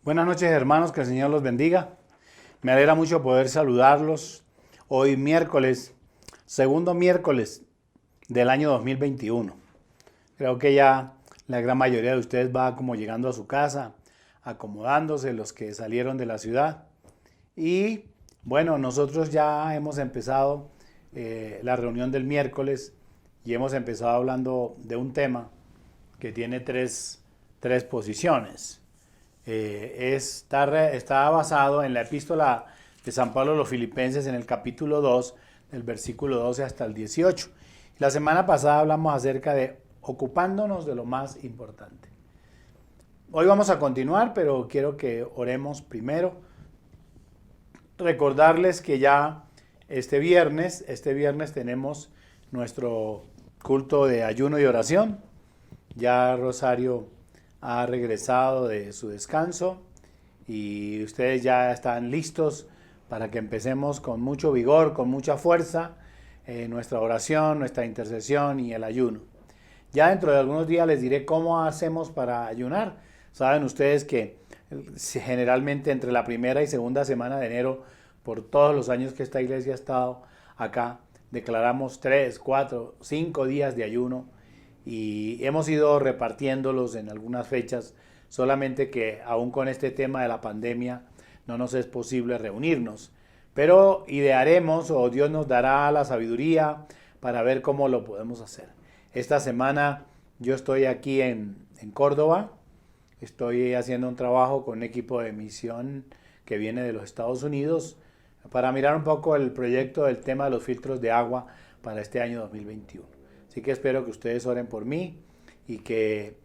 Buenas noches, hermanos, que el Señor los bendiga. Me alegra mucho poder saludarlos hoy miércoles, segundo miércoles del año 2021. Creo que ya la gran mayoría de ustedes va como llegando a su casa, acomodándose, los que salieron de la ciudad. Y bueno, nosotros ya hemos empezado la reunión del miércoles y hemos empezado hablando de un tema que tiene tres posiciones. Está basado en la epístola de San Pablo a los Filipenses en el capítulo 2, del versículo 12 hasta el 18. La semana pasada hablamos acerca de ocupándonos de lo más importante. Hoy vamos a continuar, pero quiero que oremos primero. Recordarles que ya este viernes tenemos nuestro culto de ayuno y oración. Ya Rosario ha regresado de su descanso y ustedes ya están listos para que empecemos con mucho vigor, con mucha fuerza, nuestra oración, nuestra intercesión y el ayuno. Ya dentro de algunos días les diré cómo hacemos para ayunar. Saben ustedes que generalmente entre la primera y segunda semana de enero, por todos los años que esta iglesia ha estado acá, declaramos 3, 4, 5 días de ayuno. Y hemos ido repartiéndolos en algunas fechas, solamente que aún con este tema de la pandemia no nos es posible reunirnos. Pero idearemos o Dios nos dará la sabiduría para ver cómo lo podemos hacer. Esta semana yo estoy aquí en Córdoba, estoy haciendo un trabajo con un equipo de misión que viene de los Estados Unidos para mirar un poco el proyecto del tema de los filtros de agua para este año 2021. Así que espero que ustedes oren por mí y que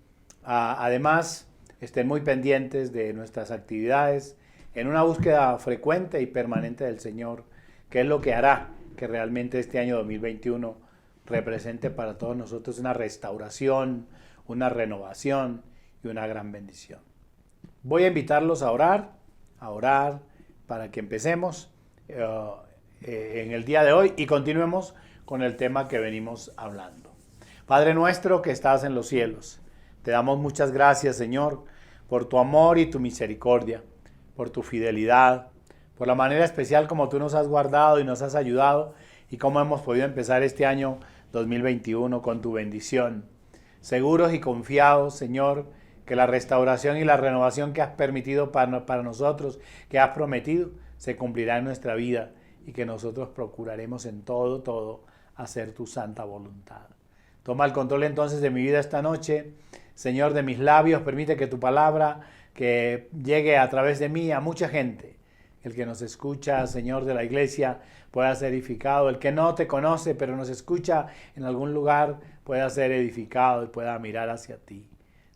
además estén muy pendientes de nuestras actividades en una búsqueda frecuente y permanente del Señor, que es lo que hará que realmente este año 2021 represente para todos nosotros una restauración, una renovación y una gran bendición. Voy a invitarlos a orar para que empecemos en el día de hoy y continuemos con el tema que venimos hablando. Padre nuestro que estás en los cielos, te damos muchas gracias, Señor, por tu amor y tu misericordia, por tu fidelidad, por la manera especial como tú nos has guardado y nos has ayudado y cómo hemos podido empezar este año 2021 con tu bendición. Seguros y confiados, Señor, que la restauración y la renovación que has permitido para nosotros, que has prometido, se cumplirá en nuestra vida y que nosotros procuraremos en todo hacer tu santa voluntad. Toma el control entonces de mi vida esta noche, Señor, de mis labios, permite que tu palabra que llegue a través de mí a mucha gente. El que nos escucha, Señor, de la iglesia pueda ser edificado, el que no te conoce pero nos escucha en algún lugar pueda ser edificado y pueda mirar hacia ti.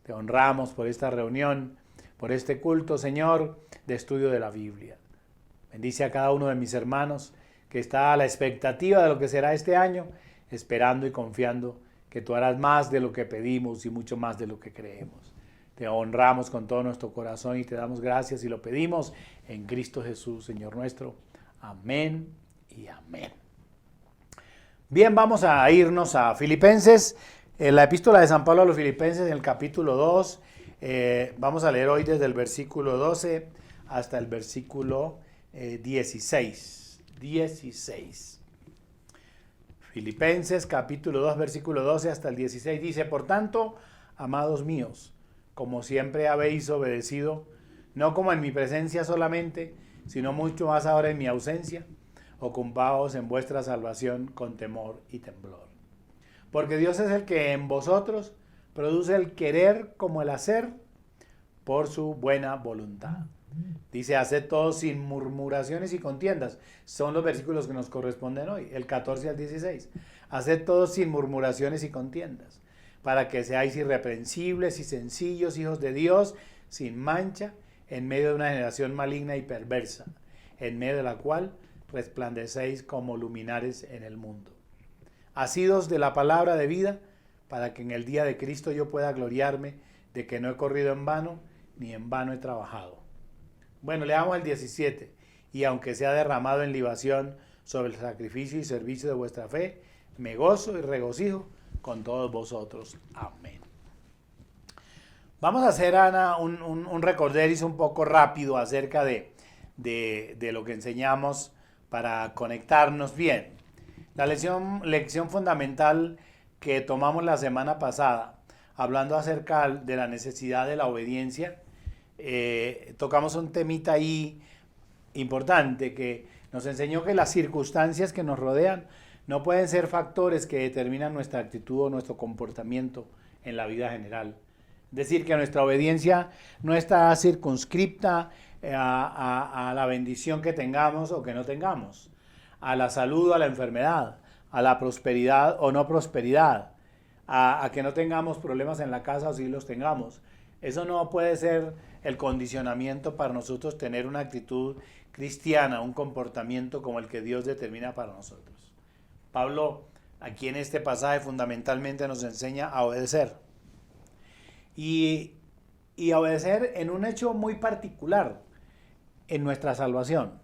Te honramos por esta reunión, por este culto, Señor, de estudio de la Biblia. Bendice a cada uno de mis hermanos que está a la expectativa de lo que será este año, esperando y confiando que tú harás más de lo que pedimos y mucho más de lo que creemos. Te honramos con todo nuestro corazón y te damos gracias y lo pedimos en Cristo Jesús, Señor nuestro. Amén y amén. Bien, vamos a irnos a Filipenses, en la epístola de San Pablo a los Filipenses, en el capítulo 2. Vamos a leer hoy desde el versículo 12 hasta el versículo 16. Filipenses capítulo 2 versículo 12 hasta el 16 dice: Por tanto, amados míos, como siempre habéis obedecido, no como en mi presencia solamente, sino mucho más ahora en mi ausencia, ocupaos en vuestra salvación con temor y temblor. Porque Dios es el que en vosotros produce el querer como el hacer por su buena voluntad. Dice: haced todo sin murmuraciones y contiendas. Son los versículos que nos corresponden hoy, el 14 al 16. Haced todo sin murmuraciones y contiendas, para que seáis irreprensibles y sencillos, hijos de Dios, sin mancha, en medio de una generación maligna y perversa, en medio de la cual resplandecéis como luminares en el mundo. Asidos de la palabra de vida, para que en el día de Cristo yo pueda gloriarme de que no he corrido en vano, ni en vano he trabajado. Bueno, leamos el 17. Y aunque sea derramado en libación sobre el sacrificio y servicio de vuestra fe, me gozo y regocijo con todos vosotros. Amén. Vamos a hacer, Ana, un recorderis un poco rápido acerca de lo que enseñamos para conectarnos bien. La lección fundamental que tomamos la semana pasada, hablando acerca de la necesidad de la obediencia, tocamos un temita ahí importante que nos enseñó que las circunstancias que nos rodean no pueden ser factores que determinan nuestra actitud o nuestro comportamiento en la vida general. Es decir, que nuestra obediencia no está circunscripta a la bendición que tengamos o que no tengamos, a la salud o a la enfermedad, a la prosperidad o no prosperidad, a que no tengamos problemas en la casa o si los tengamos. Eso no puede ser el condicionamiento para nosotros tener una actitud cristiana, un comportamiento como el que Dios determina para nosotros. Pablo, aquí en este pasaje fundamentalmente nos enseña a obedecer. Y obedecer en un hecho muy particular, en nuestra salvación.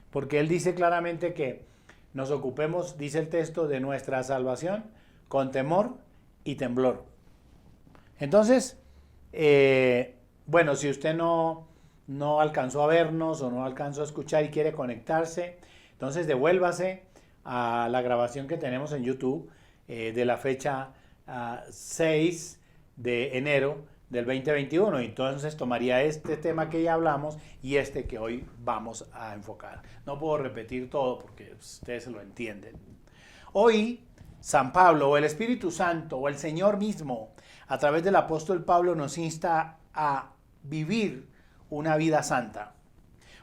Porque él dice claramente que nos ocupemos, dice el texto, de nuestra salvación con temor y temblor. Entonces, bueno, si usted no alcanzó a vernos o no alcanzó a escuchar y quiere conectarse, entonces devuélvase a la grabación que tenemos en YouTube de la fecha 6 de enero del 2021. Entonces tomaría este tema que ya hablamos y este que hoy vamos a enfocar. No puedo repetir todo porque ustedes lo entienden. Hoy San Pablo o el Espíritu Santo o el Señor mismo a través del apóstol Pablo nos insta a vivir una vida santa.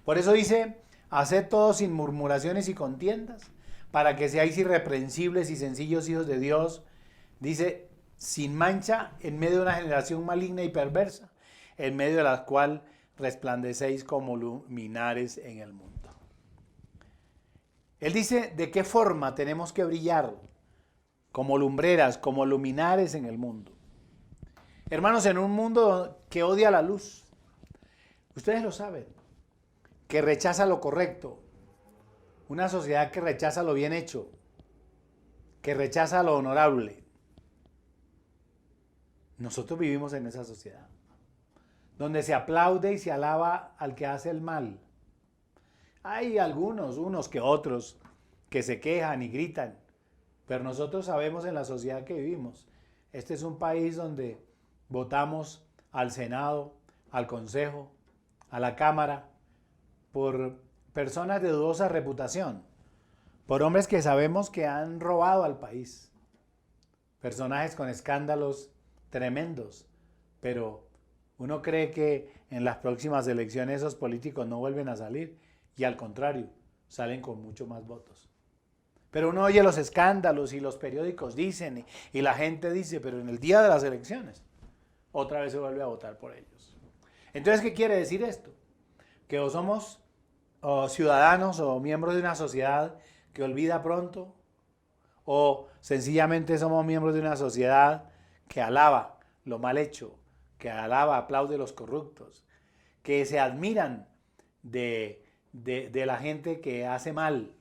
Por eso dice, haced todo sin murmuraciones y contiendas, para que seáis irreprensibles y sencillos hijos de Dios. Dice, sin mancha en medio de una generación maligna y perversa, en medio de la cual resplandecéis como luminares en el mundo. Él dice de qué forma tenemos que brillar como lumbreras, como luminares en el mundo. Hermanos, en un mundo que odia la luz, ustedes lo saben, que rechaza lo correcto, una sociedad que rechaza lo bien hecho, que rechaza lo honorable. Nosotros vivimos en esa sociedad, donde se aplaude y se alaba al que hace el mal. Hay algunos, unos que otros, que se quejan y gritan, pero nosotros sabemos en la sociedad que vivimos. Este es un país donde votamos al Senado, al Consejo, a la Cámara, por personas de dudosa reputación, por hombres que sabemos que han robado al país, personajes con escándalos tremendos, pero uno cree que en las próximas elecciones esos políticos no vuelven a salir y al contrario, salen con mucho más votos. Pero uno oye los escándalos y los periódicos dicen y la gente dice, pero en el día de las elecciones otra vez se vuelve a votar por ellos. Entonces, ¿qué quiere decir esto? Que o somos ciudadanos o miembros de una sociedad que olvida pronto, o sencillamente somos miembros de una sociedad que alaba lo mal hecho, que alaba, aplaude los corruptos, que se admiran de la gente que hace mal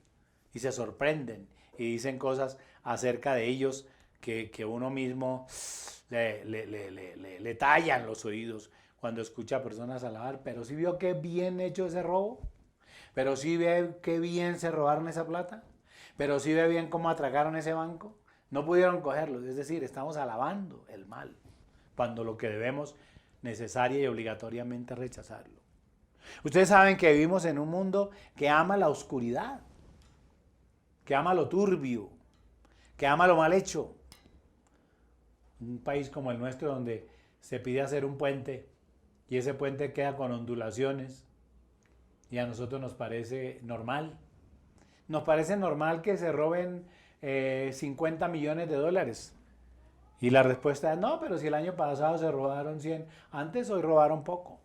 y se sorprenden y dicen cosas acerca de ellos que uno mismo le tallan los oídos cuando escucha a personas alabar. Pero sí vio qué bien hecho ese robo, pero sí ve qué bien se robaron esa plata, pero sí ve bien cómo atracaron ese banco. No pudieron cogerlo, es decir, estamos alabando el mal, cuando lo que debemos necesaria y obligatoriamente rechazarlo. Ustedes saben que vivimos en un mundo que ama la oscuridad, que ama lo turbio, que ama lo mal hecho. Un país como el nuestro donde se pide hacer un puente y ese puente queda con ondulaciones y a nosotros nos parece normal. Nos parece normal que se roben 50 millones de dólares. Y la respuesta es no, pero si el año pasado se robaron 100, antes hoy robaron poco.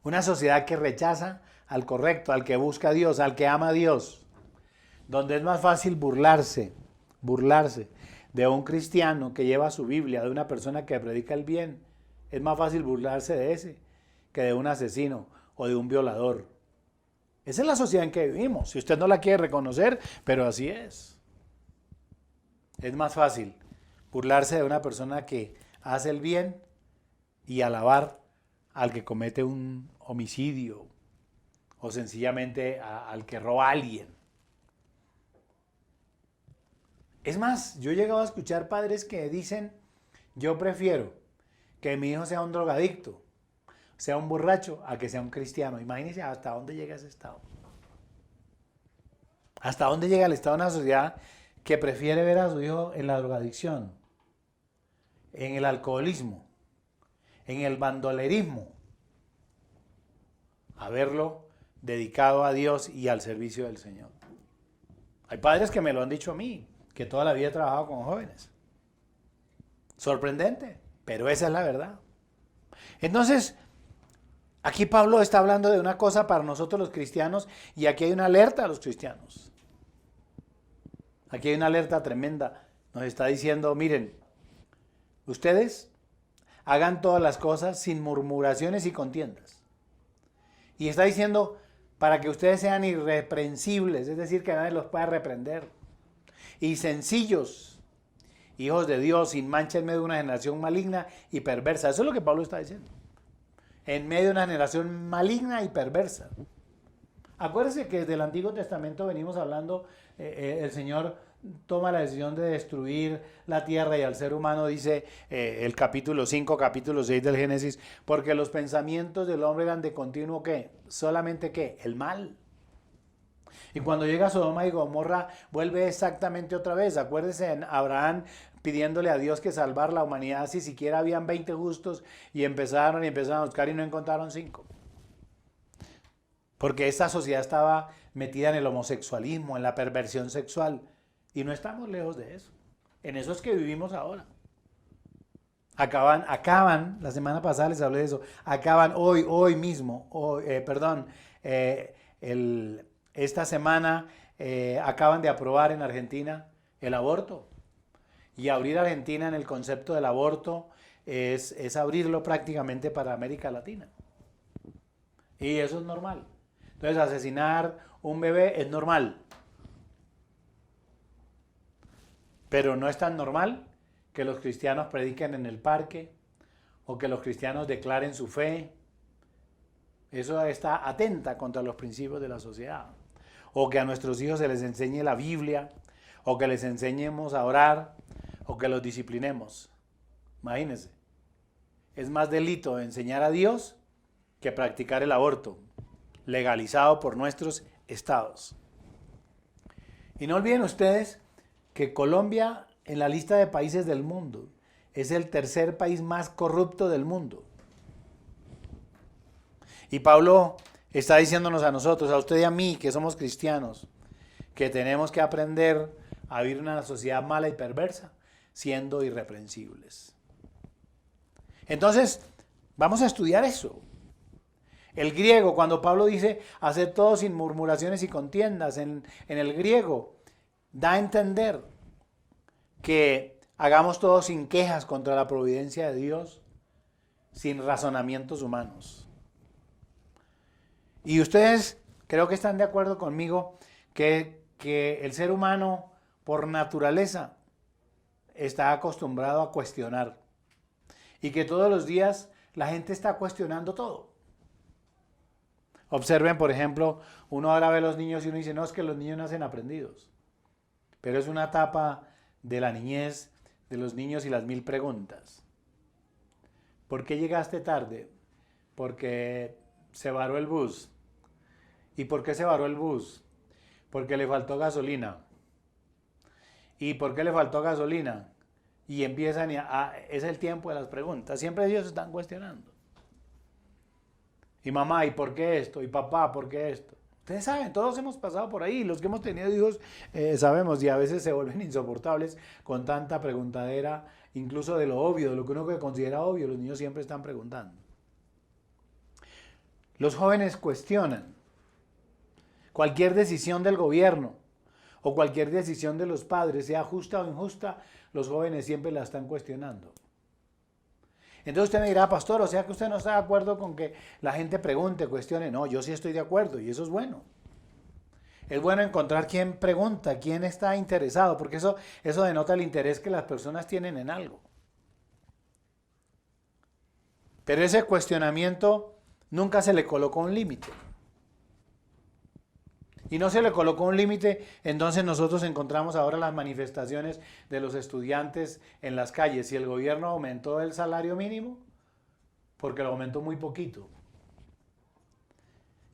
Una sociedad que rechaza al correcto, al que busca a Dios, al que ama a Dios, donde es más fácil burlarse de un cristiano que lleva su Biblia, de una persona que predica el bien. Es más fácil burlarse de ese que de un asesino o de un violador. Esa es la sociedad en que vivimos. Si usted no la quiere reconocer, pero así es. Es más fácil burlarse de una persona que hace el bien y alabar al que comete un homicidio o sencillamente al que roba a alguien. Es más, yo he llegado a escuchar padres que dicen, yo prefiero que mi hijo sea un drogadicto, sea un borracho, a que sea un cristiano. Imagínense hasta dónde llega ese estado. Hasta dónde llega el estado de una sociedad que prefiere ver a su hijo en la drogadicción, en el alcoholismo, en el bandolerismo, a verlo dedicado a Dios y al servicio del Señor. Hay padres que me lo han dicho a mí, que toda la vida he trabajado con jóvenes. Sorprendente, pero esa es la verdad. Entonces, aquí Pablo está hablando de una cosa para nosotros los cristianos y aquí hay una alerta a los cristianos. Aquí hay una alerta tremenda. Nos está diciendo, miren, ustedes hagan todas las cosas sin murmuraciones y contiendas. Y está diciendo, para que ustedes sean irreprensibles, es decir, que nadie los pueda reprender. Y sencillos, hijos de Dios, sin mancha en medio de una generación maligna y perversa. Eso es lo que Pablo está diciendo. En medio de una generación maligna y perversa. Acuérdense que desde el Antiguo Testamento venimos hablando, el Señor toma la decisión de destruir la tierra y al ser humano, dice el capítulo 5, capítulo 6 del Génesis, porque los pensamientos del hombre eran de continuo, ¿qué? Solamente, ¿qué? El mal. Y cuando llega Sodoma y Gomorra, vuelve exactamente otra vez. Acuérdense en Abraham pidiéndole a Dios que salvar la humanidad, si siquiera habían 20 justos, y empezaron a buscar y no encontraron 5. Porque esta sociedad estaba metida en el homosexualismo, en la perversión sexual. Y no estamos lejos de eso. En eso es que vivimos ahora. Acaban, la semana pasada les hablé de eso, acaban hoy mismo, esta semana acaban de aprobar en Argentina el aborto. Y abrir Argentina en el concepto del aborto es abrirlo prácticamente para América Latina. Y eso es normal. Entonces asesinar un bebé es normal. Pero no es tan normal que los cristianos prediquen en el parque o que los cristianos declaren su fe. Eso está atenta contra los principios de la sociedad. O que a nuestros hijos se les enseñe la Biblia, o que les enseñemos a orar, o que los disciplinemos. Imagínense. Es más delito enseñar a Dios que practicar el aborto, legalizado por nuestros estados. Y no olviden ustedes que Colombia, en la lista de países del mundo, es el tercer país más corrupto del mundo. Y Pablo está diciéndonos a nosotros, a usted y a mí, que somos cristianos, que tenemos que aprender a vivir en una sociedad mala y perversa, siendo irreprensibles. Entonces, vamos a estudiar eso. El griego, cuando Pablo dice hacer todo sin murmuraciones y contiendas, en el griego da a entender que hagamos todo sin quejas contra la providencia de Dios, sin razonamientos humanos. Y ustedes creo que están de acuerdo conmigo que el ser humano por naturaleza está acostumbrado a cuestionar y que todos los días la gente está cuestionando todo. Observen, por ejemplo, uno ahora ve a los niños y uno dice, no, es que los niños nacen aprendidos. Pero es una etapa de la niñez de los niños y las 1000 preguntas. ¿Por qué llegaste tarde? Porque se varó el bus. ¿Y por qué se varó el bus? Porque le faltó gasolina. ¿Y por qué le faltó gasolina? Y empiezan es el tiempo de las preguntas. Siempre ellos están cuestionando. Y mamá, ¿y por qué esto? Y papá, ¿por qué esto? Ustedes saben, todos hemos pasado por ahí. Los que hemos tenido hijos sabemos, y a veces se vuelven insoportables con tanta preguntadera, incluso de lo obvio, de lo que uno considera obvio. Los niños siempre están preguntando. Los jóvenes cuestionan cualquier decisión del gobierno o cualquier decisión de los padres, sea justa o injusta, los jóvenes siempre la están cuestionando. Entonces usted me dirá, pastor, o sea que usted no está de acuerdo con que la gente pregunte, cuestione. No, yo sí estoy de acuerdo y eso es bueno. Es bueno encontrar quién pregunta, quién está interesado, porque eso denota el interés que las personas tienen en algo. Pero ese cuestionamiento nunca se le colocó un límite. Y no se le colocó un límite, entonces nosotros encontramos ahora las manifestaciones de los estudiantes en las calles. Si el gobierno aumentó el salario mínimo, porque lo aumentó muy poquito.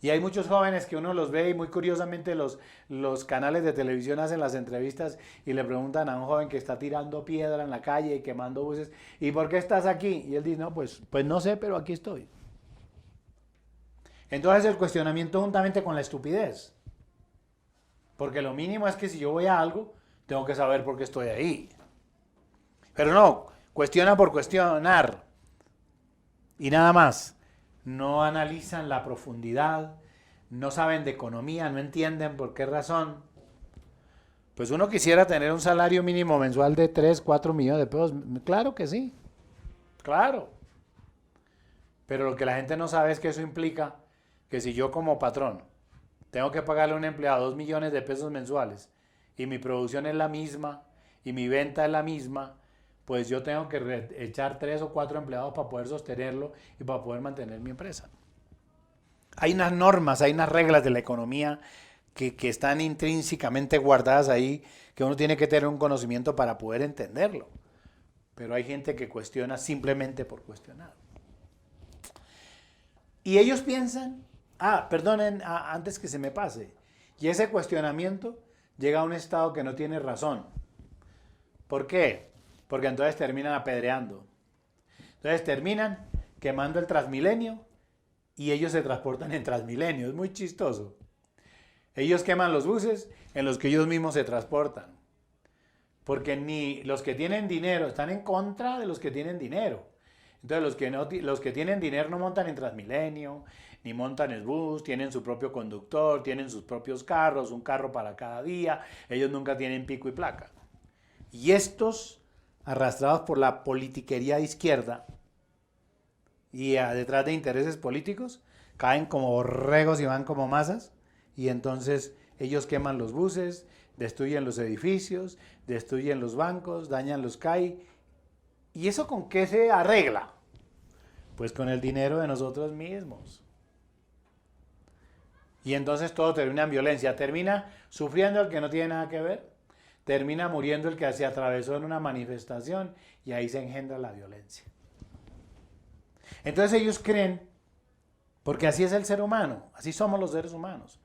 Y hay muchos jóvenes que uno los ve y muy curiosamente los canales de televisión hacen las entrevistas y le preguntan a un joven que está tirando piedra en la calle y quemando buses, ¿y por qué estás aquí? Y él dice, no, pues no sé, pero aquí estoy. Entonces el cuestionamiento juntamente con la estupidez. Porque lo mínimo es que si yo voy a algo, tengo que saber por qué estoy ahí. Pero no, cuestiona por cuestionar. Y nada más. No analizan la profundidad, no saben de economía, no entienden por qué razón. Pues uno quisiera tener un salario mínimo mensual de 3, 4 millones de pesos. Claro que sí. Claro. Pero lo que la gente no sabe es que eso implica que si yo como patrón tengo que pagarle a un empleado 2 millones de pesos mensuales y mi producción es la misma y mi venta es la misma, pues yo tengo que echar 3 o 4 empleados para poder sostenerlo y para poder mantener mi empresa. Hay unas normas, hay unas reglas de la economía que están intrínsecamente guardadas ahí, que uno tiene que tener un conocimiento para poder entenderlo. Pero hay gente que cuestiona simplemente por cuestionar. Y ellos piensan, perdonen, antes que se me pase, y ese cuestionamiento llega a un estado que no tiene razón. ¿Por qué? Porque entonces terminan apedreando. Entonces terminan quemando el Transmilenio y ellos se transportan en Transmilenio. Es muy chistoso. Ellos queman los buses en los que ellos mismos se transportan. Porque ni los que tienen dinero están en contra de los que tienen dinero. Entonces los que tienen dinero no montan en Transmilenio, ni montan en bus, tienen su propio conductor, tienen sus propios carros, un carro para cada día. Ellos nunca tienen pico y placa. Y estos, arrastrados por la politiquería de izquierda y detrás de intereses políticos, caen como borregos y van como masas, y entonces ellos queman los buses, destruyen los edificios, destruyen los bancos, dañan los CAI. ¿Y eso con qué se arregla? Pues con el dinero de nosotros mismos. Y entonces todo termina en violencia, termina sufriendo el que no tiene nada que ver, termina muriendo el que se atravesó en una manifestación y ahí se engendra la violencia. Entonces ellos creen, porque así es el ser humano, así somos los seres humanos,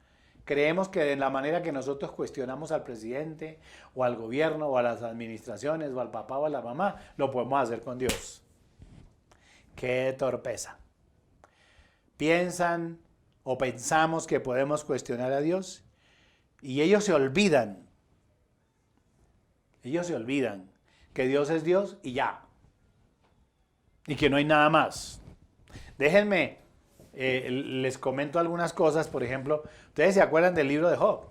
creemos que de la manera que nosotros cuestionamos al presidente o al gobierno o a las administraciones o al papá o a la mamá, lo podemos hacer con Dios. ¡Qué torpeza! Piensan o pensamos que podemos cuestionar a Dios y ellos se olvidan que Dios es Dios y ya, y que no hay nada más. Déjenme, les comento algunas cosas. Por ejemplo, ustedes se acuerdan del libro de Job,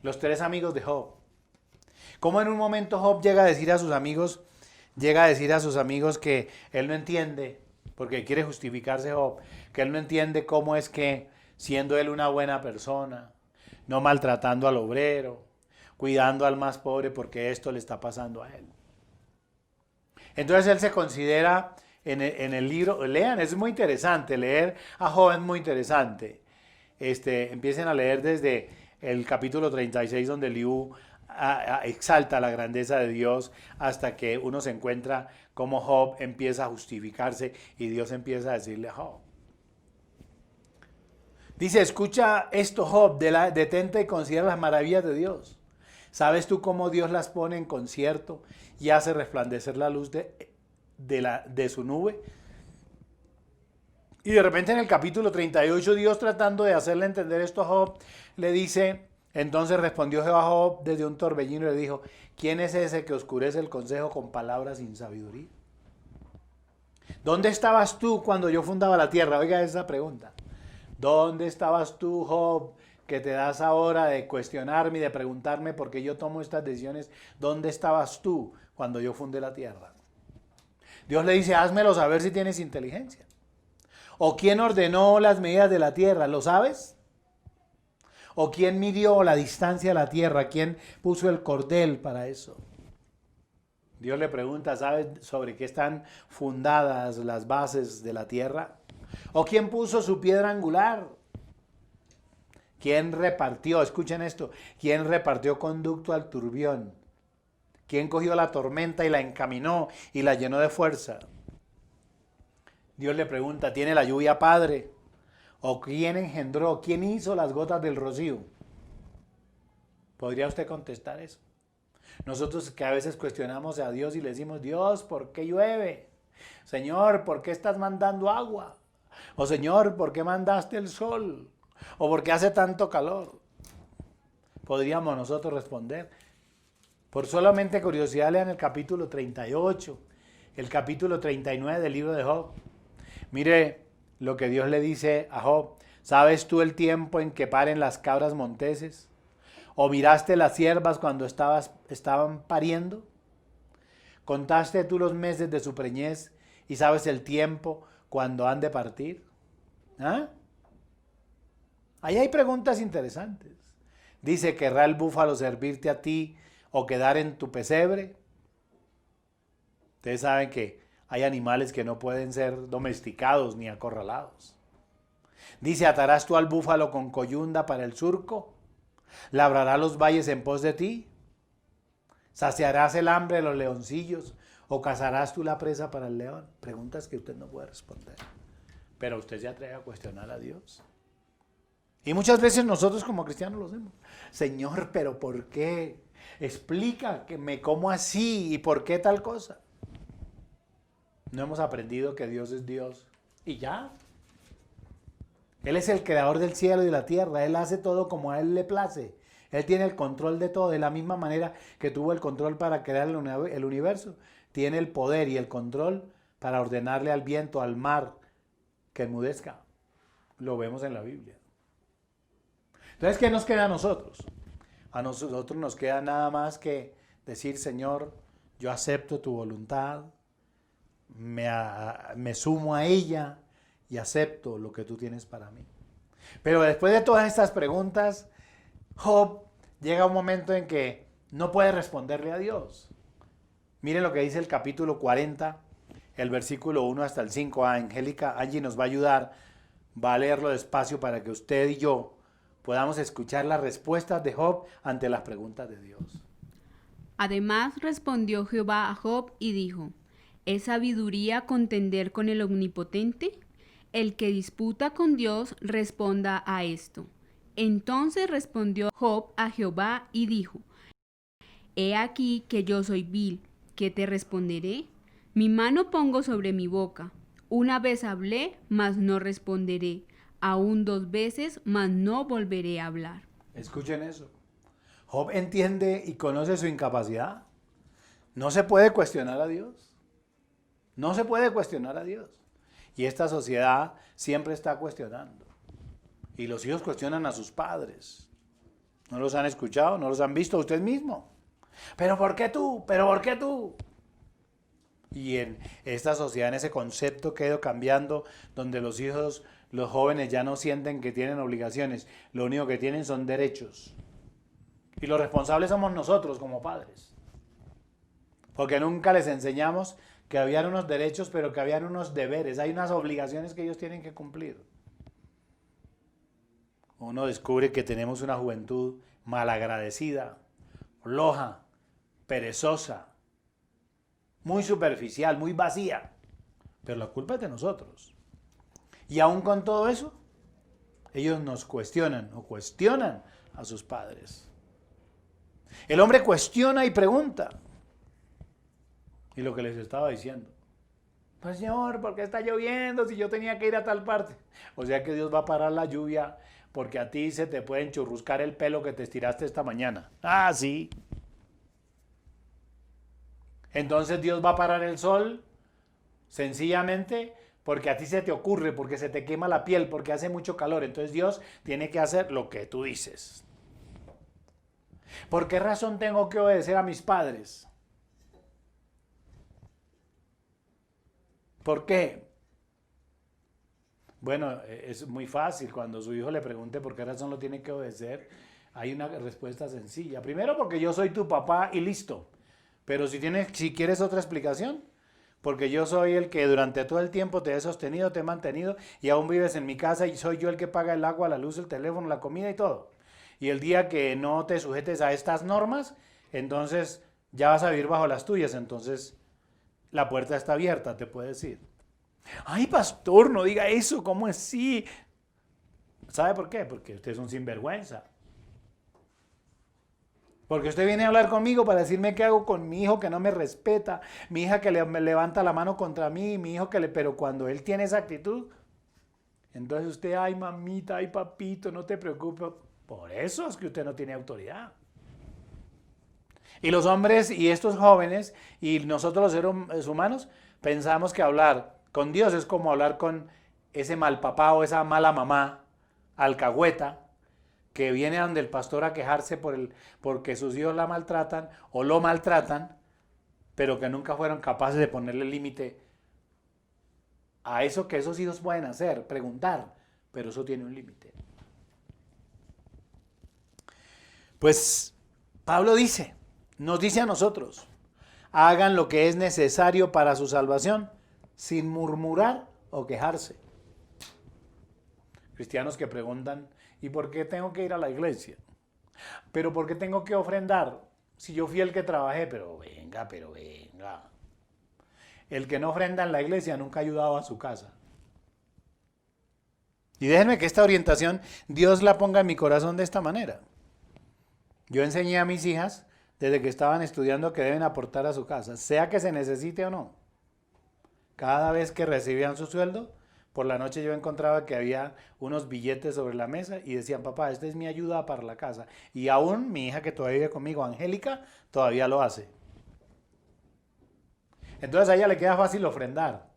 los 3 amigos de Job. Cómo en un momento Job llega a decir a sus amigos que él no entiende, porque quiere justificarse Job, que él no entiende cómo es que, siendo él una buena persona, no maltratando al obrero, cuidando al más pobre, porque esto le está pasando a él. Entonces él se considera en el libro, lean, es muy interesante, leer a Job es muy interesante. Empiecen a leer desde el capítulo 36, donde Eliú exalta la grandeza de Dios, hasta que uno se encuentra cómo Job empieza a justificarse y Dios empieza a decirle a Job. Dice, escucha esto, Job, detente y considera las maravillas de Dios. ¿Sabes tú cómo Dios las pone en concierto y hace resplandecer la luz de su nube? Y de repente en el capítulo 38, Dios, tratando de hacerle entender esto a Job, le dice, entonces respondió Jehová a Job desde un torbellino y le dijo, ¿quién es ese que oscurece el consejo con palabras sin sabiduría? ¿Dónde estabas tú cuando yo fundaba la tierra? Oiga esa pregunta. ¿Dónde estabas tú, Job, que te das ahora de cuestionarme y de preguntarme por qué yo tomo estas decisiones? ¿Dónde estabas tú cuando yo fundé la tierra? Dios le dice, házmelo saber si tienes inteligencia. ¿O quién ordenó las medidas de la tierra? ¿Lo sabes? ¿O quién midió la distancia de la tierra? ¿Quién puso el cordel para eso? Dios le pregunta, ¿sabes sobre qué están fundadas las bases de la tierra? ¿O quién puso su piedra angular? ¿Quién repartió, escuchen esto, quién repartió conducto al turbión? ¿Quién cogió la tormenta y la encaminó y la llenó de fuerza? Dios le pregunta, ¿tiene la lluvia padre? ¿O quién engendró, quién hizo las gotas del rocío? ¿Podría usted contestar eso? Nosotros que a veces cuestionamos a Dios y le decimos, Dios, ¿por qué llueve? Señor, ¿por qué estás mandando agua? O Señor, ¿por qué mandaste el sol? ¿O por qué hace tanto calor? Podríamos nosotros responder. Por solamente curiosidad, lean el capítulo 38, el capítulo 39 del libro de Job. Mire lo que Dios le dice a Job. ¿Sabes tú el tiempo en que paren las cabras monteses? ¿O miraste las ciervas cuando estaban pariendo? ¿Contaste tú los meses de su preñez y sabes el tiempo cuando han de partir? ¿Ah? Ahí hay preguntas interesantes. Dice, ¿querrá el búfalo servirte a ti o quedar en tu pesebre? Ustedes saben que hay animales que no pueden ser domesticados ni acorralados. Dice, ¿atarás tú al búfalo con coyunda para el surco? ¿Labrará los valles en pos de ti? ¿Saciarás el hambre de los leoncillos o cazarás tú la presa para el león? Preguntas que usted no puede responder. Pero usted se atreve a cuestionar a Dios. Y muchas veces nosotros como cristianos lo hacemos. Señor, ¿pero por qué? Explícame cómo así y por qué tal cosa. No hemos aprendido que Dios es Dios. Y ya. Él es el creador del cielo y de la tierra. Él hace todo como a Él le place. Él tiene el control de todo. De la misma manera que tuvo el control para crear el universo, tiene el poder y el control para ordenarle al viento, al mar, que enmudezca. Lo vemos en la Biblia. Entonces, ¿qué nos queda a nosotros? A nosotros nos queda nada más que decir, Señor, yo acepto tu voluntad, me sumo a ella y acepto lo que tú tienes para mí. Pero después de todas estas preguntas, Job llega un momento en que no puede responderle a Dios. Miren lo que dice el capítulo 40, el versículo 1 hasta el 5. Angélica, Angie nos va a ayudar, va a leerlo despacio para que usted y yo podamos escuchar las respuestas de Job ante las preguntas de Dios. Además respondió Jehová a Job y dijo, ¿es sabiduría contender con el Omnipotente? El que disputa con Dios responda a esto. Entonces respondió Job a Jehová y dijo, he aquí que yo soy vil, ¿qué te responderé? Mi mano pongo sobre mi boca. Una vez hablé, mas no responderé. Aún 2 veces, mas no volveré a hablar. Escuchen eso. Job entiende y conoce su incapacidad. No se puede cuestionar a Dios. No se puede cuestionar a Dios. Y esta sociedad siempre está cuestionando. Y los hijos cuestionan a sus padres. ¿No los han escuchado? ¿No los han visto usted mismo? ¿Pero por qué tú? ¿Pero por qué tú? Y en esta sociedad, en ese concepto que ha ido cambiando, donde los hijos, los jóvenes ya no sienten que tienen obligaciones, lo único que tienen son derechos. Y los responsables somos nosotros como padres. Porque nunca les enseñamos que habían unos derechos, pero que habían unos deberes, hay unas obligaciones que ellos tienen que cumplir. Uno descubre que tenemos una juventud malagradecida, floja, perezosa, muy superficial, muy vacía, pero la culpa es de nosotros. Y aún con todo eso, ellos nos cuestionan o cuestionan a sus padres. El hombre cuestiona y pregunta. Y lo que les estaba diciendo, pues Señor, ¿por qué está lloviendo si yo tenía que ir a tal parte? O sea que Dios va a parar la lluvia porque a ti se te puede enchurruscar el pelo que te estiraste esta mañana. Ah, sí. Entonces Dios va a parar el sol sencillamente porque a ti se te ocurre, porque se te quema la piel, porque hace mucho calor. Entonces Dios tiene que hacer lo que tú dices. ¿Por qué razón tengo que obedecer a mis padres? ¿Por qué? Bueno, es muy fácil. Cuando su hijo le pregunte por qué razón lo tiene que obedecer, hay una respuesta sencilla. Primero, porque yo soy tu papá y listo. Pero si quieres otra explicación, porque yo soy el que durante todo el tiempo te he sostenido, te he mantenido y aún vives en mi casa y soy yo el que paga el agua, la luz, el teléfono, la comida y todo. Y el día que no te sujetes a estas normas, entonces ya vas a vivir bajo las tuyas, entonces la puerta está abierta, te puedes ir. Ay, pastor, no diga eso, ¿cómo es así? ¿Sabe por qué? Porque usted es un sinvergüenza. Porque usted viene a hablar conmigo para decirme qué hago con mi hijo que no me respeta, mi hija que me levanta la mano contra mí, mi hijo pero cuando él tiene esa actitud, entonces usted, ay mamita, ay papito, no te preocupes. Por eso es que usted no tiene autoridad. Y los hombres y estos jóvenes y nosotros los seres humanos pensamos que hablar con Dios es como hablar con ese mal papá o esa mala mamá, alcahueta, que viene donde el pastor a quejarse porque sus hijos la maltratan o lo maltratan, pero que nunca fueron capaces de ponerle límite a eso que esos hijos pueden hacer, preguntar, pero eso tiene un límite. Pues Pablo nos dice a nosotros, hagan lo que es necesario para su salvación, sin murmurar o quejarse. Cristianos que preguntan, ¿y por qué tengo que ir a la iglesia? ¿Pero por qué tengo que ofrendar? Si yo fui el que trabajé, pero venga. El que no ofrenda en la iglesia nunca ha ayudado a su casa. Y déjenme que esta orientación Dios la ponga en mi corazón de esta manera. Yo enseñé a mis hijas desde que estaban estudiando que deben aportar a su casa, sea que se necesite o no. Cada vez que recibían su sueldo, por la noche yo encontraba que había unos billetes sobre la mesa y decían, papá, esta es mi ayuda para la casa. Y aún mi hija que todavía vive conmigo, Angélica, todavía lo hace. Entonces a ella le queda fácil ofrendar.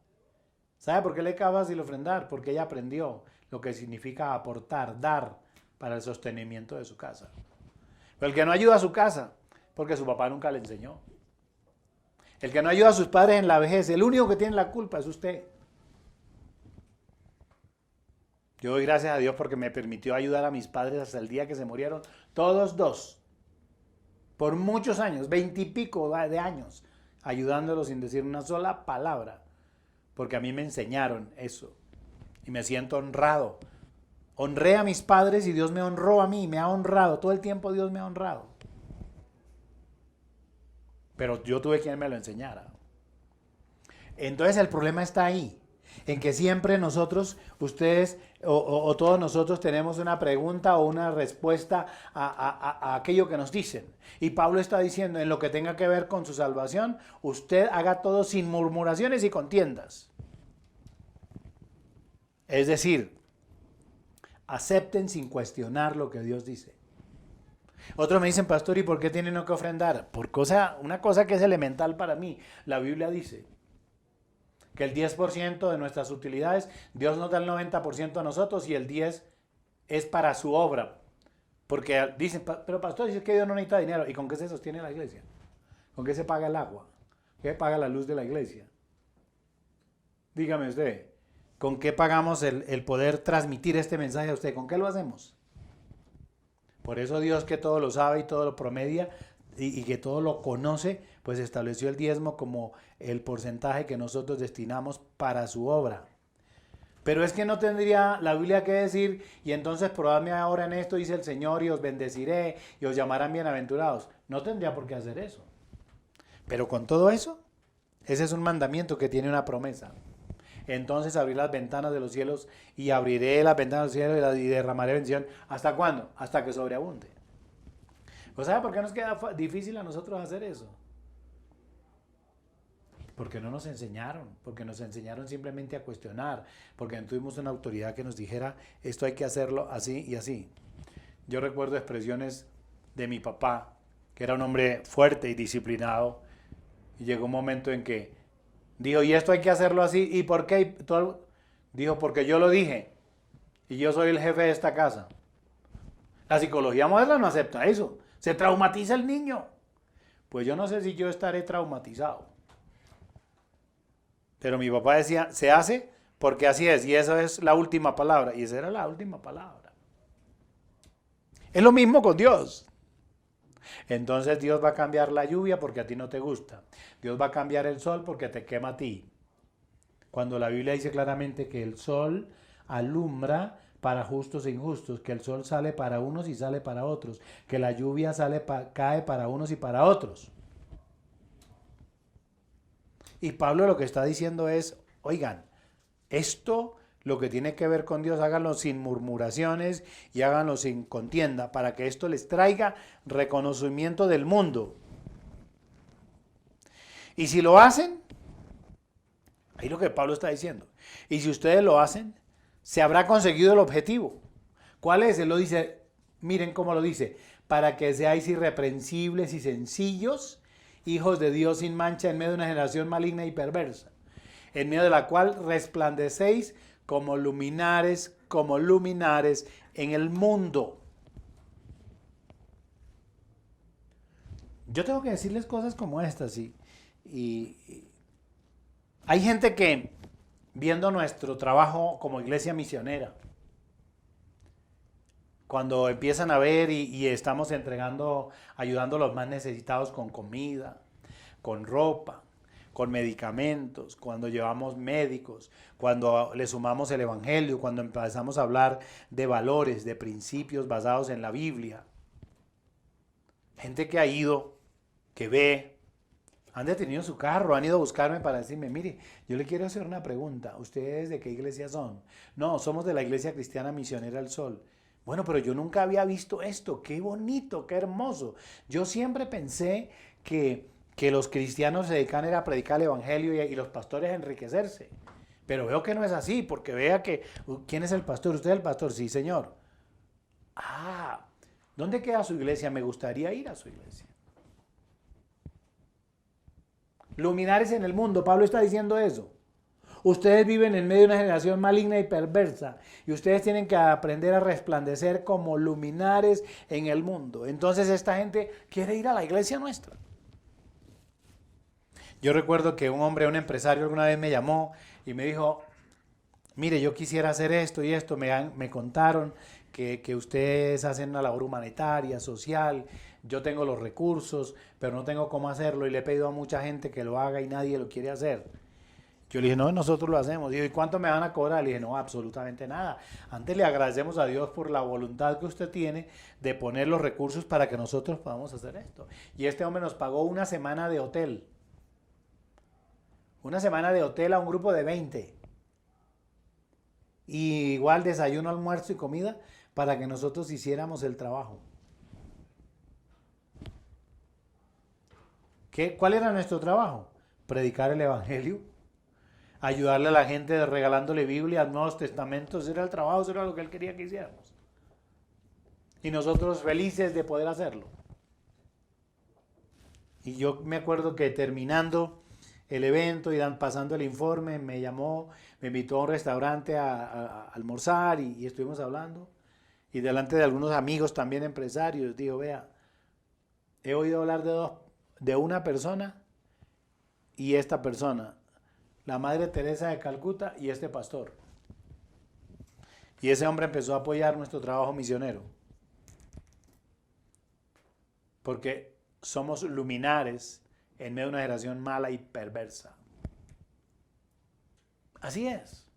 ¿Sabe por qué le queda fácil ofrendar? Porque ella aprendió lo que significa aportar, dar para el sostenimiento de su casa. Pero el que no ayuda a su casa, porque su papá nunca le enseñó. El que no ayuda a sus padres en la vejez, el único que tiene la culpa es usted. Yo doy gracias a Dios porque me permitió ayudar a mis padres hasta el día que se murieron, todos dos, por muchos años, 20 y pico de años, ayudándolos sin decir una sola palabra, porque a mí me enseñaron eso y me siento honrado. Honré a mis padres y Dios me honró a mí, me ha honrado, todo el tiempo Dios me ha honrado. Pero yo tuve quien me lo enseñara. Entonces el problema está ahí, en que siempre nosotros, ustedes o todos nosotros tenemos una pregunta o una respuesta a aquello que nos dicen. Y Pablo está diciendo, en lo que tenga que ver con su salvación, usted haga todo sin murmuraciones y contiendas. Es decir, acepten sin cuestionar lo que Dios dice. Otros me dicen, pastor, ¿y por qué tienen que ofrendar? Una cosa que es elemental para mí. La Biblia dice que el 10% de nuestras utilidades, Dios nos da el 90% a nosotros y el 10% es para su obra. Porque dicen, pero pastor, dice que Dios no necesita dinero. ¿Y con qué se sostiene la iglesia? ¿Con qué se paga el agua? ¿Qué paga la luz de la iglesia? Dígame usted, ¿con qué pagamos el poder transmitir este mensaje a usted? ¿Con qué lo hacemos? Por eso Dios, que todo lo sabe y todo lo promedia y que todo lo conoce, pues estableció el diezmo como el porcentaje que nosotros destinamos para su obra. Pero es que no tendría la Biblia que decir, y entonces probadme ahora en esto, dice el Señor, y os bendeciré, y os llamarán bienaventurados. No tendría por qué hacer eso. Pero con todo eso, ese es un mandamiento que tiene una promesa. Entonces abrí las ventanas de los cielos y abriré las ventanas del cielo y derramaré bendición. ¿Hasta cuándo? Hasta que sobreabunde. ¿Pues sabe por qué nos queda difícil a nosotros hacer eso? Porque no nos enseñaron, porque nos enseñaron simplemente a cuestionar, porque no tuvimos una autoridad que nos dijera, esto hay que hacerlo así y así. Yo recuerdo expresiones de mi papá, que era un hombre fuerte y disciplinado, y llegó un momento en que dijo, y esto hay que hacerlo así, ¿y por qué? Dijo, porque yo lo dije, y yo soy el jefe de esta casa. La psicología moderna no acepta eso, se traumatiza el niño. Pues yo no sé si yo estaré traumatizado. Pero mi papá decía, se hace porque así es, y esa es la última palabra, y esa era la última palabra. Es lo mismo con Dios. Entonces Dios va a cambiar la lluvia porque a ti no te gusta. Dios va a cambiar el sol porque te quema a ti. Cuando la Biblia dice claramente que el sol alumbra para justos e injustos, que el sol sale para unos y sale para otros, que la lluvia cae para unos y para otros. Y Pablo lo que está diciendo es, oigan, esto lo que tiene que ver con Dios, háganlo sin murmuraciones y háganlo sin contienda, para que esto les traiga reconocimiento del mundo. Y si lo hacen, ahí lo que Pablo está diciendo, y si ustedes lo hacen, se habrá conseguido el objetivo. ¿Cuál es? Él lo dice, miren cómo lo dice, para que seáis irreprensibles y sencillos, hijos de Dios sin mancha en medio de una generación maligna y perversa, en medio de la cual resplandecéis como luminares en el mundo. Yo tengo que decirles cosas como estas, y hay gente que, viendo nuestro trabajo como iglesia misionera, cuando empiezan a ver y estamos entregando, ayudando a los más necesitados con comida, con ropa, con medicamentos, cuando llevamos médicos, cuando le sumamos el evangelio, cuando empezamos a hablar de valores, de principios basados en la Biblia. Gente que ha ido, que ve, han detenido su carro, han ido a buscarme para decirme, mire, yo le quiero hacer una pregunta, ¿ustedes de qué iglesia son? No, somos de la Iglesia Cristiana Misionera del Sol. Bueno, pero yo nunca había visto esto, qué bonito, qué hermoso. Yo siempre pensé que los cristianos se dedican a predicar el evangelio y los pastores a enriquecerse. Pero veo que no es así, porque vea que, ¿quién es el pastor? ¿Usted es el pastor? Sí, señor. Ah, ¿dónde queda su iglesia? Me gustaría ir a su iglesia. Luminares en el mundo, Pablo está diciendo eso. Ustedes viven en medio de una generación maligna y perversa y ustedes tienen que aprender a resplandecer como luminares en el mundo. Entonces esta gente quiere ir a la iglesia nuestra. Yo recuerdo que un hombre, un empresario alguna vez me llamó y me dijo, mire, yo quisiera hacer esto y esto, me contaron que ustedes hacen una labor humanitaria, social, yo tengo los recursos, pero no tengo cómo hacerlo y le he pedido a mucha gente que lo haga y nadie lo quiere hacer. Yo le dije, no, nosotros lo hacemos. Dijo, ¿y cuánto me van a cobrar? Le dije, no, absolutamente nada. Antes le agradecemos a Dios por la voluntad que usted tiene de poner los recursos para que nosotros podamos hacer esto. Y este hombre nos pagó una semana de hotel. Una semana de hotel a un grupo de 20. Y igual desayuno, almuerzo y comida para que nosotros hiciéramos el trabajo. ¿Cuál era nuestro trabajo? Predicar el evangelio. Ayudarle a la gente regalándole Biblias, Nuevos Testamentos, era el trabajo, eso era lo que él quería que hiciéramos. Y nosotros felices de poder hacerlo. Y yo me acuerdo que terminando el evento y pasando el informe, me llamó, me invitó a un restaurante a almorzar y estuvimos hablando. Y delante de algunos amigos también empresarios, digo, vea, he oído hablar de una persona y esta persona, la Madre Teresa de Calcuta y este pastor. Y ese hombre empezó a apoyar nuestro trabajo misionero. Porque somos luminares en medio de una generación mala y perversa. Así es.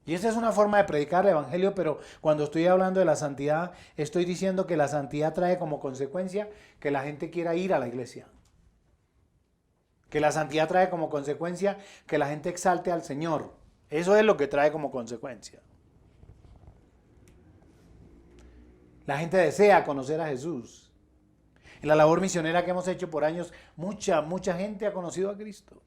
Y esa es una forma de predicar el evangelio, pero cuando estoy hablando de la santidad, estoy diciendo que la santidad trae como consecuencia que la gente quiera ir a la iglesia. Que la santidad trae como consecuencia que la gente exalte al Señor. Eso es lo que trae como consecuencia. La gente desea conocer a Jesús. En la labor misionera que hemos hecho por años, mucha gente ha conocido a Cristo.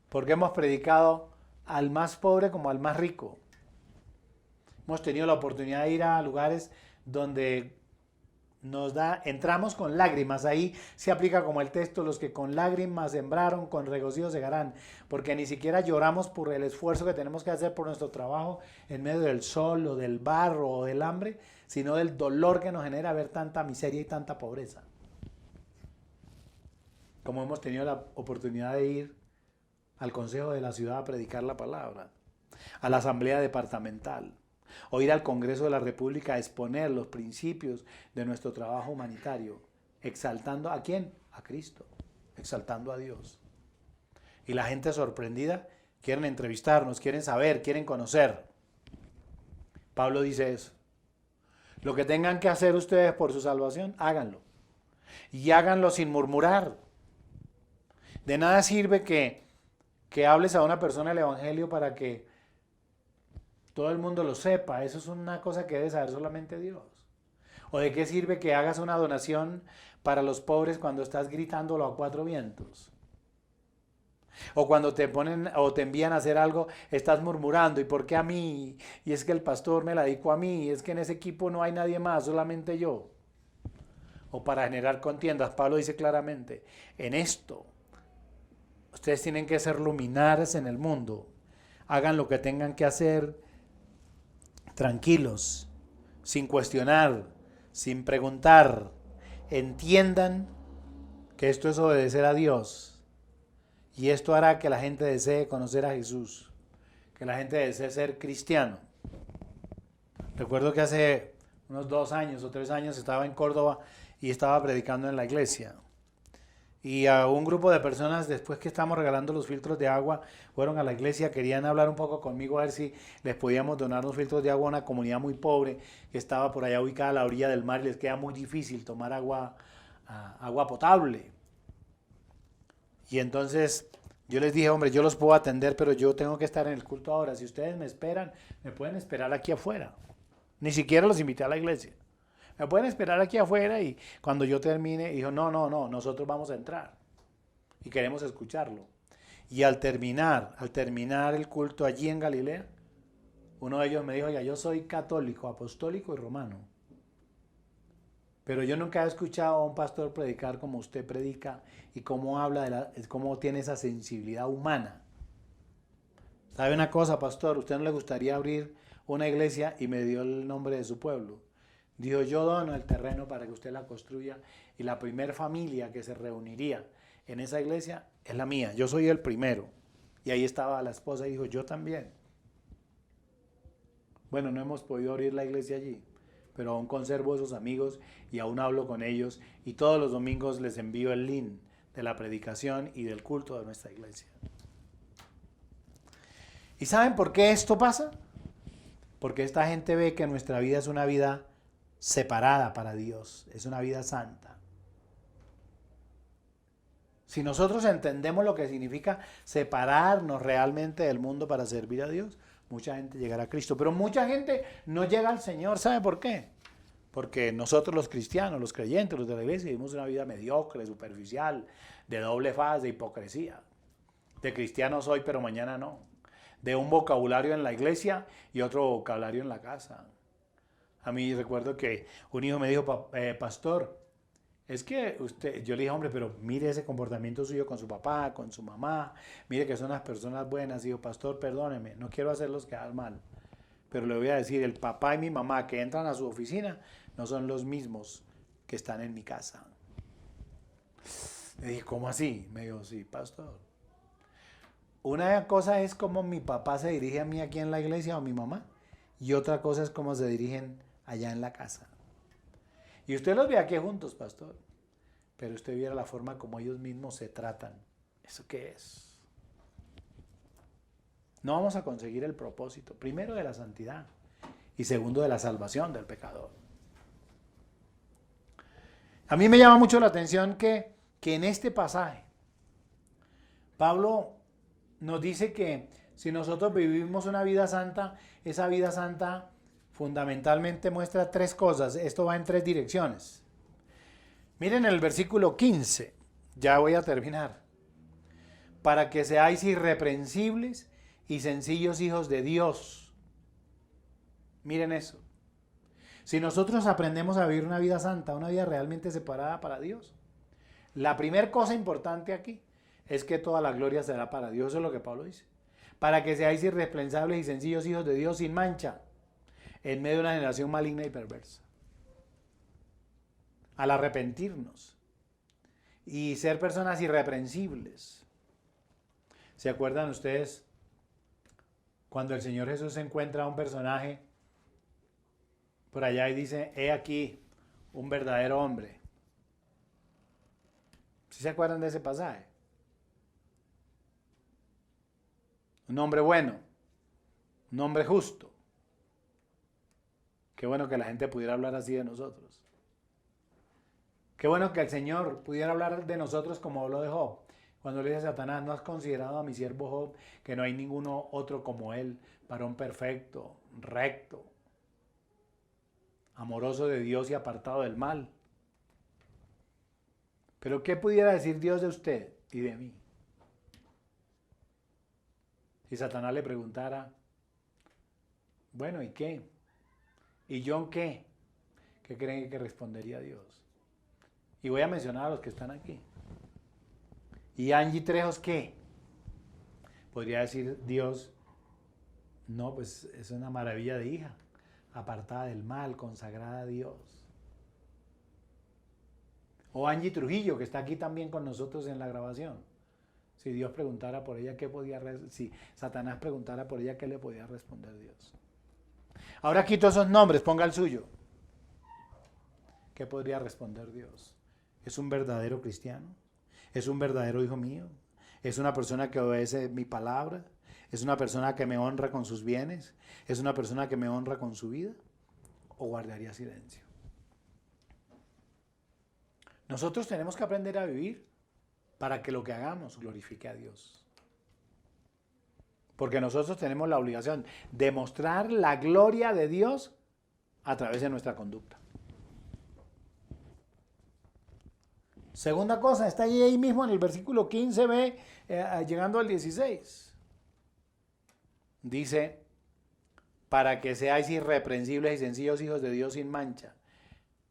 Porque hemos predicado al más pobre como al más rico. Hemos tenido la oportunidad de ir a lugares donde entramos con lágrimas. Ahí se aplica como el texto, los que con lágrimas sembraron, con regocijo segarán, porque ni siquiera lloramos por el esfuerzo que tenemos que hacer por nuestro trabajo en medio del sol o del barro o del hambre, sino del dolor que nos genera ver tanta miseria y tanta pobreza. Como hemos tenido la oportunidad de ir al consejo de la ciudad a predicar la palabra, a la asamblea departamental, O ir al Congreso de la República a exponer los principios de nuestro trabajo humanitario, exaltando ¿a quién? A Cristo, exaltando a Dios. Y la gente sorprendida quieren entrevistarnos, quieren saber, quieren conocer. Pablo dice eso. Lo que tengan que hacer ustedes por su salvación, háganlo. Y háganlo sin murmurar. De nada sirve que hables a una persona el evangelio para que todo el mundo lo sepa. Eso es una cosa que debe saber solamente Dios. ¿O de qué sirve que hagas una donación para los pobres cuando estás gritándolo a cuatro vientos? O cuando te ponen o te envían a hacer algo, estás murmurando, ¿y por qué a mí? Y es que el pastor me la dedicó a mí, y es que en ese equipo no hay nadie más, solamente yo. O para generar contiendas. Pablo dice claramente, en esto, ustedes tienen que ser luminares en el mundo. Hagan lo que tengan que hacer tranquilos, sin cuestionar, sin preguntar. Entiendan que esto es obedecer a Dios. Y esto hará que la gente desee conocer a Jesús, que la gente desee ser cristiano. Recuerdo que hace unos 2 años o 3 años estaba en Córdoba y estaba predicando en la iglesia. Y a un grupo de personas, después que estábamos regalando los filtros de agua, fueron a la iglesia, querían hablar un poco conmigo a ver si les podíamos donar los filtros de agua a una comunidad muy pobre que estaba por allá ubicada a la orilla del mar y les queda muy difícil tomar agua potable. Y entonces yo les dije, hombre, yo los puedo atender, pero yo tengo que estar en el culto ahora. Si ustedes me esperan, me pueden esperar aquí afuera. Ni siquiera los invité a la iglesia. Me pueden esperar aquí afuera y cuando yo termine, dijo, no, nosotros vamos a entrar y queremos escucharlo. Y al terminar el culto allí en Galilea, uno de ellos me dijo, oiga, yo soy católico, apostólico y romano. Pero yo nunca he escuchado a un pastor predicar como usted predica y cómo habla cómo tiene esa sensibilidad humana. ¿Sabe una cosa, pastor? ¿Usted no le gustaría abrir una iglesia? Y me dio el nombre de su pueblo. Dijo, yo dono el terreno para que usted la construya y la primer familia que se reuniría en esa iglesia es la mía. Yo soy el primero. Y ahí estaba la esposa y dijo, yo también. Bueno, no hemos podido abrir la iglesia allí, pero aún conservo esos amigos y aún hablo con ellos y todos los domingos les envío el link de la predicación y del culto de nuestra iglesia. ¿Y saben por qué esto pasa? Porque esta gente ve que nuestra vida es una vida separada para Dios, es una vida santa. Si nosotros entendemos lo que significa separarnos realmente del mundo para servir a Dios, mucha gente llegará a Cristo, pero mucha gente no llega al Señor. ¿Sabe por qué? Porque nosotros los cristianos, los creyentes, los de la iglesia, vivimos una vida mediocre, superficial, de doble faz, de hipocresía. De cristiano soy, pero mañana no. De un vocabulario en la iglesia y otro vocabulario en la casa. A mí recuerdo que un hijo me dijo, pastor, es que usted, yo le dije, hombre, pero mire ese comportamiento suyo con su papá, con su mamá, mire que son unas personas buenas. Y dijo, pastor, perdóneme, no quiero hacerlos quedar mal, pero le voy a decir, el papá y mi mamá que entran a su oficina no son los mismos que están en mi casa. Le dije, ¿cómo así? Me dijo, sí, pastor. Una cosa es cómo mi papá se dirige a mí aquí en la iglesia o mi mamá, y otra cosa es cómo se dirigen allá en la casa. Y usted los ve aquí juntos, pastor, pero usted viera la forma como ellos mismos se tratan. ¿Eso qué es? No vamos a conseguir el propósito, primero de la santidad y segundo de la salvación del pecador. A mí me llama mucho la atención que en este pasaje Pablo nos dice que si nosotros vivimos una vida santa, esa vida santa fundamentalmente muestra 3 cosas. Esto va en 3 direcciones. Miren el versículo 15, ya voy a terminar. Para que seáis irreprensibles y sencillos hijos de Dios. Miren eso. Si nosotros aprendemos a vivir una vida santa, una vida realmente separada para Dios, la primera cosa importante aquí es que toda la gloria será para Dios. Eso es lo que Pablo dice. Para que seáis irreprensibles y sencillos hijos de Dios sin mancha, en medio de una generación maligna y perversa. Al arrepentirnos y ser personas irreprensibles. ¿Se acuerdan ustedes cuando el Señor Jesús encuentra a un personaje por allá y dice, he aquí un verdadero hombre. ¿Sí se acuerdan de ese pasaje? Un hombre bueno, un hombre justo. Qué bueno que la gente pudiera hablar así de nosotros. Qué bueno que el Señor pudiera hablar de nosotros como habló de Job. Cuando le dice a Satanás, ¿no has considerado a mi siervo Job que no hay ninguno otro como él, varón perfecto, recto, amoroso de Dios y apartado del mal? Pero ¿qué pudiera decir Dios de usted y de mí? Si Satanás le preguntara, bueno, ¿y qué? ¿Y yo qué? ¿Qué creen que respondería Dios? Y voy a mencionar a los que están aquí. ¿Y Angie Trejos qué? Podría decir Dios, no, pues es una maravilla de hija, apartada del mal, consagrada a Dios. O Angie Trujillo, que está aquí también con nosotros en la grabación. Si Dios preguntara por ella, si Satanás preguntara por ella, ¿qué le podía responder Dios? Ahora quito esos nombres, ponga el suyo. ¿Qué podría responder Dios? ¿Es un verdadero cristiano? ¿Es un verdadero hijo mío? ¿Es una persona que obedece mi palabra? ¿Es una persona que me honra con sus bienes? ¿Es una persona que me honra con su vida? ¿O guardaría silencio? Nosotros tenemos que aprender a vivir para que lo que hagamos glorifique a Dios. Porque nosotros tenemos la obligación de mostrar la gloria de Dios a través de nuestra conducta. Segunda cosa, está ahí mismo en el versículo 15b, llegando al 16. Dice, para que seáis irreprensibles y sencillos hijos de Dios sin mancha,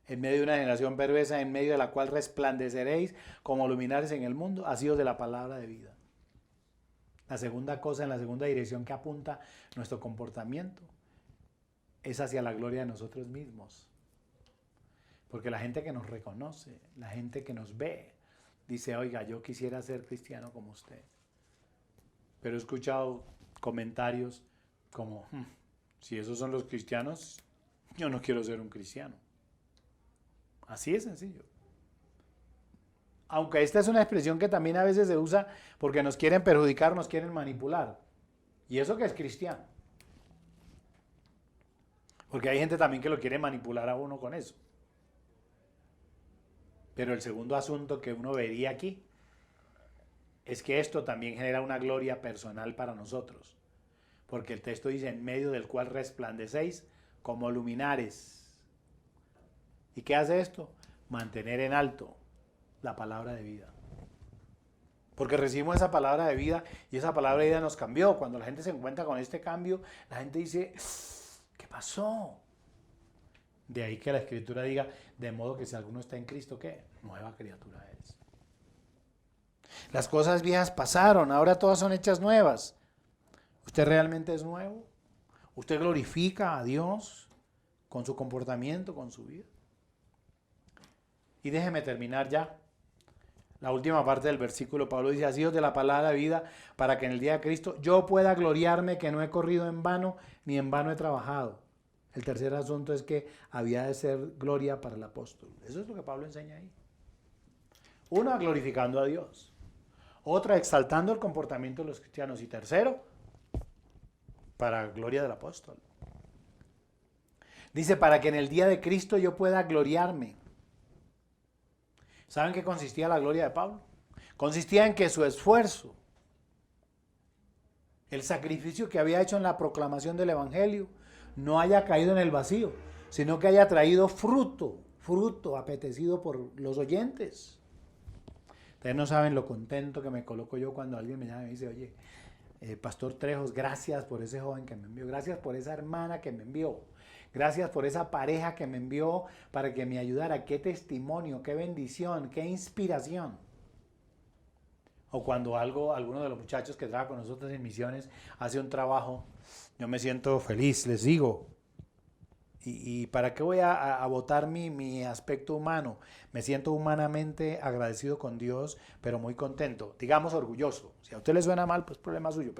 en medio de una generación perversa, en medio de la cual resplandeceréis como luminares en el mundo, asidos de la palabra de vida. La segunda cosa, en la segunda dirección que apunta nuestro comportamiento, es hacia la gloria de nosotros mismos. Porque la gente que nos reconoce, la gente que nos ve, dice, oiga, yo quisiera ser cristiano como usted. Pero he escuchado comentarios como, si esos son los cristianos, yo no quiero ser un cristiano. Así de sencillo. Aunque esta es una expresión que también a veces se usa porque nos quieren perjudicar, nos quieren manipular. ¿Y eso qué es cristiano? Porque hay gente también que lo quiere manipular a uno con eso. Pero el segundo asunto que uno vería aquí es que esto también genera una gloria personal para nosotros. Porque el texto dice, en medio del cual resplandecéis como luminares. ¿Y qué hace esto? Mantener en alto la palabra de vida. Porque recibimos esa palabra de vida y esa palabra de vida nos cambió. Cuando la gente se encuentra con este cambio, la gente dice, ¿qué pasó? De ahí que la Escritura diga, de modo que si alguno está en Cristo, ¿qué? Nueva criatura es. Las cosas viejas pasaron, ahora todas son hechas nuevas. ¿Usted realmente es nuevo? ¿Usted glorifica a Dios con su comportamiento, con su vida? Y déjeme terminar ya. La última parte del versículo, Pablo dice, asidos de la palabra de vida, para que en el día de Cristo yo pueda gloriarme que no he corrido en vano, ni en vano he trabajado. El tercer asunto es que había de ser gloria para el apóstol. Eso es lo que Pablo enseña ahí. Una, glorificando a Dios. Otra, exaltando el comportamiento de los cristianos. Y tercero, para gloria del apóstol. Dice, para que en el día de Cristo yo pueda gloriarme. ¿Saben qué consistía la gloria de Pablo? Consistía en que su esfuerzo, el sacrificio que había hecho en la proclamación del Evangelio, no haya caído en el vacío, sino que haya traído fruto apetecido por los oyentes. Ustedes no saben lo contento que me coloco yo cuando alguien me llama y me dice, oye, Pastor Trejos, gracias por ese joven que me envió, gracias por esa hermana que me envió, gracias por esa pareja que me envió para que me ayudara. Qué testimonio, qué bendición, qué inspiración. O cuando alguno de los muchachos que trabaja con nosotros en misiones hace un trabajo, yo me siento feliz, les digo. ¿Y para qué voy a botar mi aspecto humano? Me siento humanamente agradecido con Dios, pero muy contento, digamos orgulloso. Si a usted le suena mal, pues problema suyo,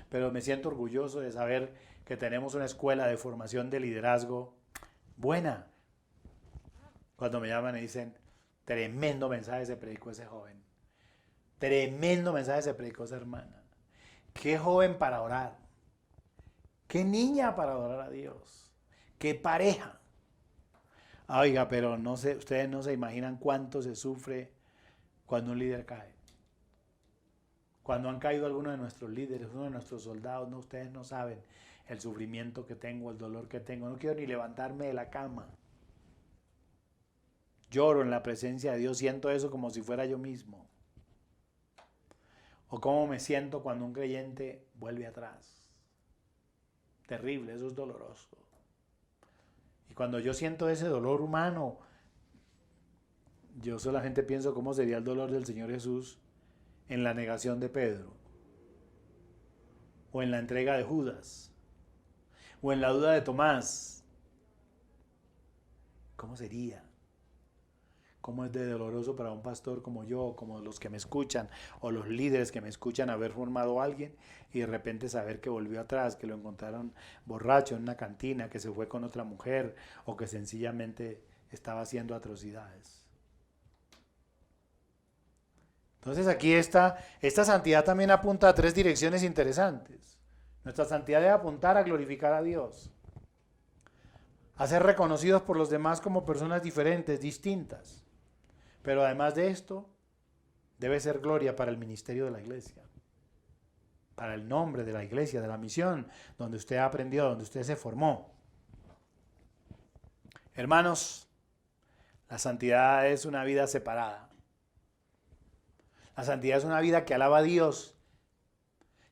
pero me siento orgulloso de saber que tenemos una escuela de formación de liderazgo buena. Cuando me llaman y dicen, tremendo mensaje se predicó ese joven. Tremendo mensaje se predicó esa hermana. Qué joven para orar. Qué niña para adorar a Dios. Qué pareja. Oiga, pero no sé, ustedes no se imaginan cuánto se sufre cuando un líder cae. Cuando han caído algunos de nuestros líderes, uno de nuestros soldados, no, ustedes no saben el sufrimiento que tengo, el dolor que tengo. No quiero ni levantarme de la cama. Lloro en la presencia de Dios, siento eso como si fuera yo mismo. O cómo me siento cuando un creyente vuelve atrás. Terrible, eso es doloroso. Y cuando yo siento ese dolor humano, yo solamente pienso cómo sería el dolor del Señor Jesús en la negación de Pedro, o en la entrega de Judas, o en la duda de Tomás. ¿Cómo sería? ¿Cómo es de doloroso para un pastor como yo, como los que me escuchan, o los líderes que me escuchan, haber formado a alguien y de repente saber que volvió atrás, que lo encontraron borracho en una cantina, que se fue con otra mujer, o que sencillamente estaba haciendo atrocidades? Entonces aquí esta santidad también apunta a tres direcciones interesantes. Nuestra santidad debe apuntar a glorificar a Dios, a ser reconocidos por los demás como personas diferentes, distintas. Pero además de esto, debe ser gloria para el ministerio de la iglesia, para el nombre de la iglesia, de la misión, donde usted aprendió, donde usted se formó. Hermanos, la santidad es una vida separada. La santidad es una vida que alaba a Dios,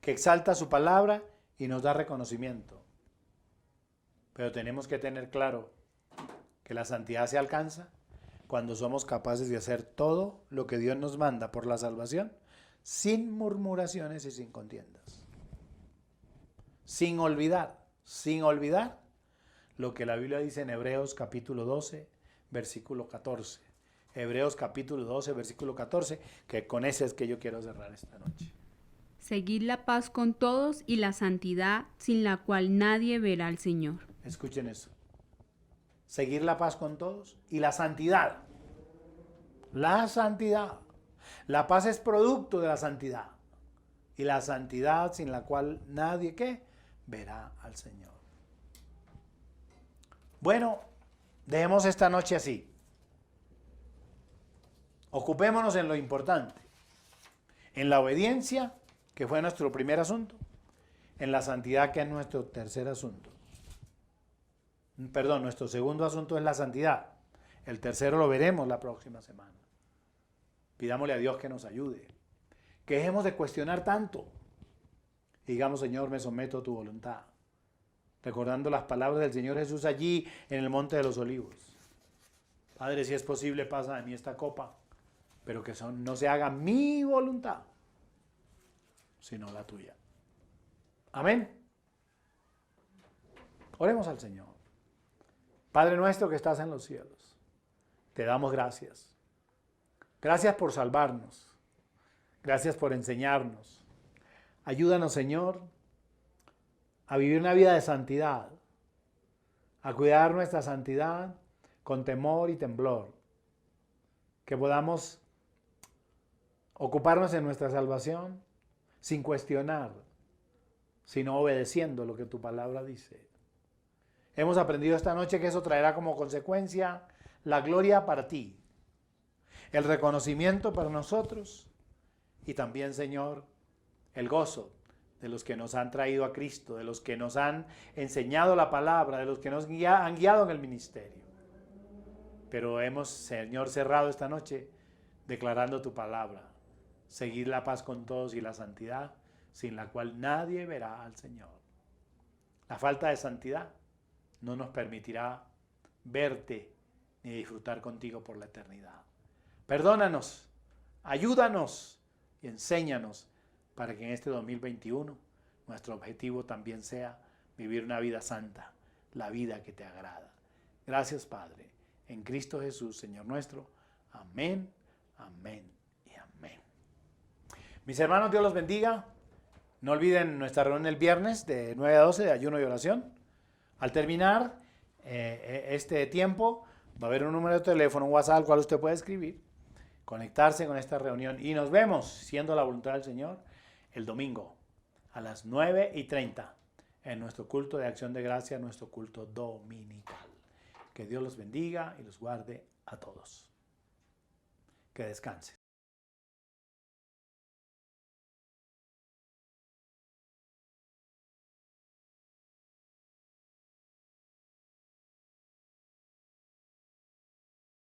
que exalta su palabra y nos da reconocimiento. Pero tenemos que tener claro que la santidad se alcanza cuando somos capaces de hacer todo lo que Dios nos manda por la salvación, sin murmuraciones y sin contiendas. Sin olvidar lo que la Biblia dice en Hebreos capítulo 12, versículo 14. Hebreos capítulo 12, versículo 14, que con ese es que yo quiero cerrar esta noche. Seguid la paz con todos y la santidad, sin la cual nadie verá al Señor. Escuchen eso. Seguir la paz con todos y la santidad. La santidad. La paz es producto de la santidad. Y la santidad sin la cual nadie, ¿qué? Verá al Señor. Bueno, dejemos esta noche así. Ocupémonos en lo importante. En la obediencia, que fue nuestro primer asunto. En la santidad, que es nuestro tercer asunto. Perdón, nuestro segundo asunto es la santidad. El tercero lo veremos la próxima semana. Pidámosle a Dios que nos ayude. Que dejemos de cuestionar tanto. Y digamos, Señor, me someto a tu voluntad. Recordando las palabras del Señor Jesús allí en el Monte de los Olivos. Padre, si es posible, pasa de mí esta copa, pero que no se haga mi voluntad, sino la tuya. Amén. Oremos al Señor. Padre nuestro que estás en los cielos, te damos gracias. Gracias por salvarnos. Gracias por enseñarnos. Ayúdanos, Señor, a vivir una vida de santidad, a cuidar nuestra santidad con temor y temblor. Que podamos ocuparnos en nuestra salvación sin cuestionar, sino obedeciendo lo que tu palabra dice. Hemos aprendido esta noche que eso traerá como consecuencia la gloria para ti, el reconocimiento para nosotros y también, Señor, el gozo de los que nos han traído a Cristo, de los que nos han enseñado la palabra, de los que nos han guiado en el ministerio. Pero hemos, Señor, cerrado esta noche declarando tu palabra. Seguir la paz con todos y la santidad, sin la cual nadie verá al Señor. La falta de santidad no nos permitirá verte ni disfrutar contigo por la eternidad. Perdónanos, ayúdanos y enséñanos para que en este 2021 nuestro objetivo también sea vivir una vida santa, la vida que te agrada. Gracias, Padre, en Cristo Jesús, Señor nuestro. Amén, amén y amén. Mis hermanos, Dios los bendiga. No olviden nuestra reunión el viernes de 9 a 12 de ayuno y oración. Al terminar, este tiempo, va a haber un número de teléfono, un WhatsApp al cual usted puede escribir, conectarse con esta reunión y nos vemos, siendo la voluntad del Señor, el domingo a las 9:30 en nuestro culto de acción de gracia, nuestro culto dominical. Que Dios los bendiga y los guarde a todos. Que descansen.